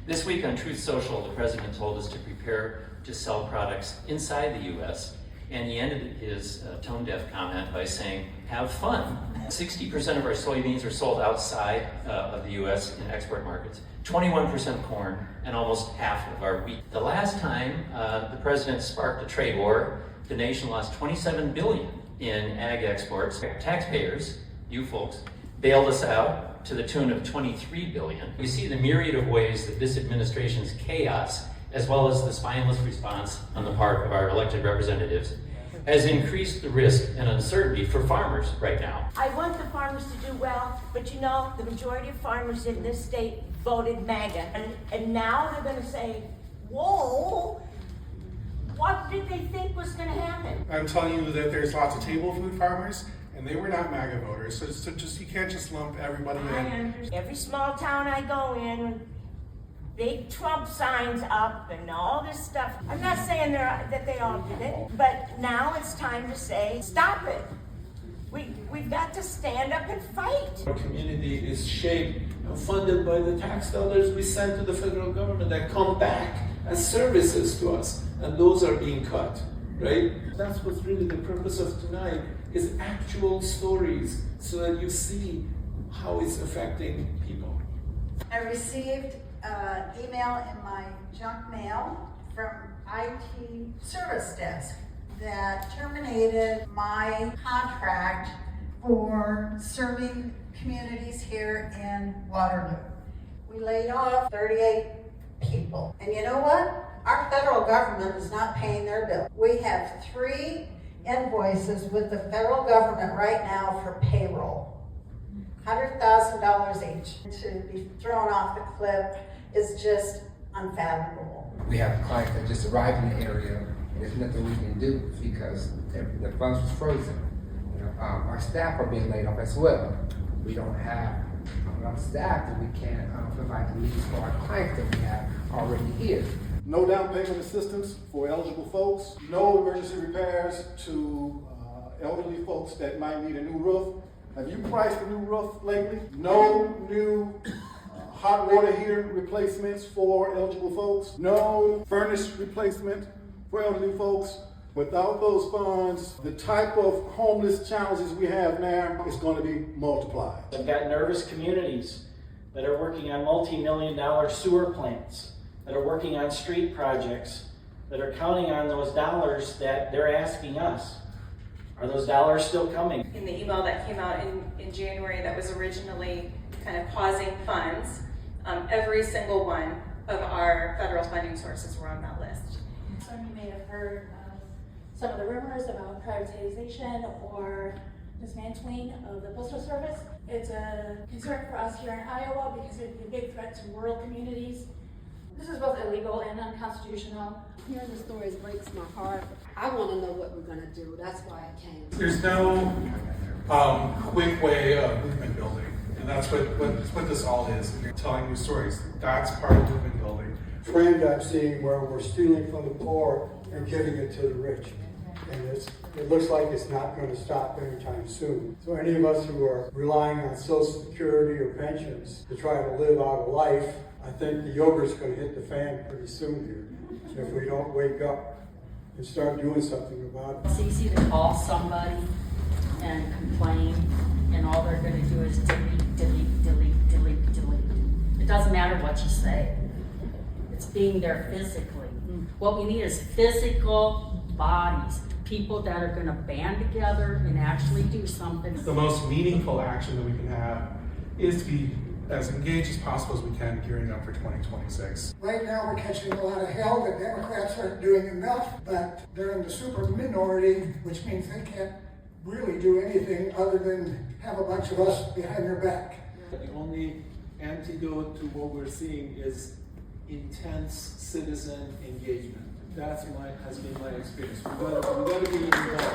This week on Truth Social, the president told us to prepare to sell products inside the U.S., and he ended his tone-deaf comment by saying, have fun. 60% of our soybeans are sold outside of the U.S. in export markets, 21% corn, and almost half of our wheat. The last time the president sparked a trade war, the nation lost $27 billion in ag exports. Taxpayers, you folks, bailed us out to the tune of $23 billion. We see the myriad of ways that this administration's chaos, as well as the spineless response on the part of our elected representatives, has increased the risk and uncertainty for farmers right now. I want the farmers to do well, but you know, the majority of farmers in this state voted MAGA. And now they're going to say, whoa, what did they think was going to happen? I'm telling you that there's lots of table food farmers, and they were not MAGA voters. So just you can't just lump everybody in. Every small town I go in, big Trump signs up and all this stuff. I'm not saying that they all did it, but now it's time to say, stop it. We've got to stand up and fight. Our community is shaped and funded by the tax dollars we send to the federal government that come back as services to us, and those are being cut, right? That's what's really the purpose of tonight, is actual stories, so that you see how it's affecting people. I received an email in my junk mail from IT service desk that terminated my contract for serving communities here in Waterloo. We laid off 38 people. And you know what? Our federal government is not paying their bill. We have 3 invoices with the federal government right now for payroll. $100,000 each. To be thrown off the cliff is just unfathomable. We have clients that just arrived in the area, and there's nothing we can do because the funds was frozen. You know, our staff are being laid off as well. We don't have enough staff that we can provide the needs for our clients that we have already here. No down payment assistance for eligible folks. No emergency repairs to elderly folks that might need a new roof. Have you priced a new roof lately? No new hot water heater replacements for eligible folks. No furnace replacement for elderly folks. Without those funds, the type of homeless challenges we have now is going to be multiplied. I've got nervous communities that are working on multi-million-dollar sewer plants, that are working on street projects, that are counting on those dollars that they're asking us. Are those dollars still coming? In the email that came out in January that was originally kind of pausing funds, every single one of our federal funding sources were on that list. Some of you may have heard some of the rumors about privatization or dismantling of the Postal Service. It's a concern for us here in Iowa because it would be a big threat to rural communities. This is both illegal and unconstitutional. Hearing the stories breaks my heart. I want to know what we're going to do. That's why I came. There's no quick way of movement building, and that's what this all is. And you're telling new stories. That's part of movement building. Trend I'm seeing where we're stealing from the poor and giving it to the rich. And it looks like it's not going to stop anytime soon. So any of us who are relying on Social Security or pensions to try to live out a life, I think the yogurt's going to hit the fan pretty soon here if we don't wake up and start doing something about it. It's easy to call somebody and complain, and all they're going to do is delete, delete, delete, delete, delete. It doesn't matter what you say. It's being there physically. What we need is physical bodies, people that are going to band together and actually do something. The most meaningful action that we can have is to be as engaged as possible as we can gearing up for 2026. Right now we're catching a lot of hell. The Democrats aren't doing enough, but they're in the super minority, which means they can't really do anything other than have a bunch of us behind their back. The only antidote to what we're seeing is intense citizen engagement. Has been my experience. We gotta be involved.